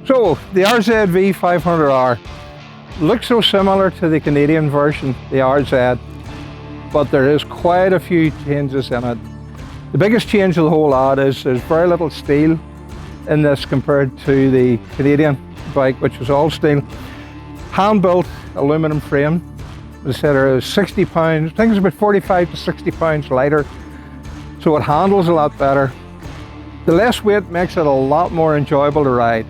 So the RZV500R looks so similar to the Canadian version, the RZ, but there is quite a few changes in it. The biggest change of the whole lot is there's very little steel in this compared to the Canadian bike, which was all steel. Hand-built aluminum frame. As I said, it is 60 pounds, I think it's about 45 to 60 pounds lighter, so it handles a lot better. The less weight makes it a lot more enjoyable to ride.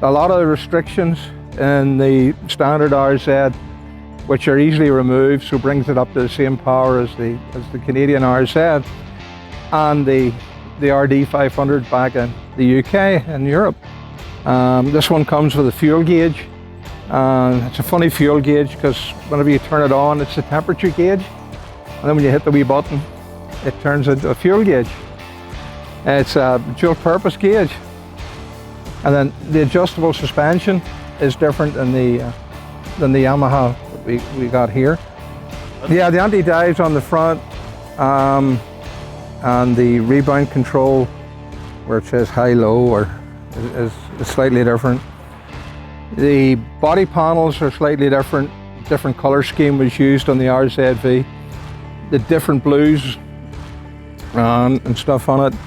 A lot of the restrictions in the standard RZ, which are easily removed, so brings it up to the same power as the Canadian RZ and the RD500 back in the UK and Europe. This one comes with a fuel gauge. It's a funny fuel gauge because whenever you turn it on, it's a temperature gauge, and then when you hit the wee button, it turns into a fuel gauge. It's a dual purpose gauge. And then the adjustable suspension is different than the Yamaha that we got here. Yeah, the anti-dives on the front and the rebound control where it says high-low is slightly different. The body panels are slightly different. Different color scheme was used on the RZV. The different blues and stuff on it.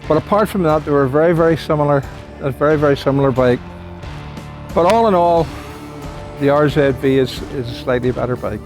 But apart from that, they were very, very similar. A very, very similar bike. But all in all, the RZV is a slightly better bike.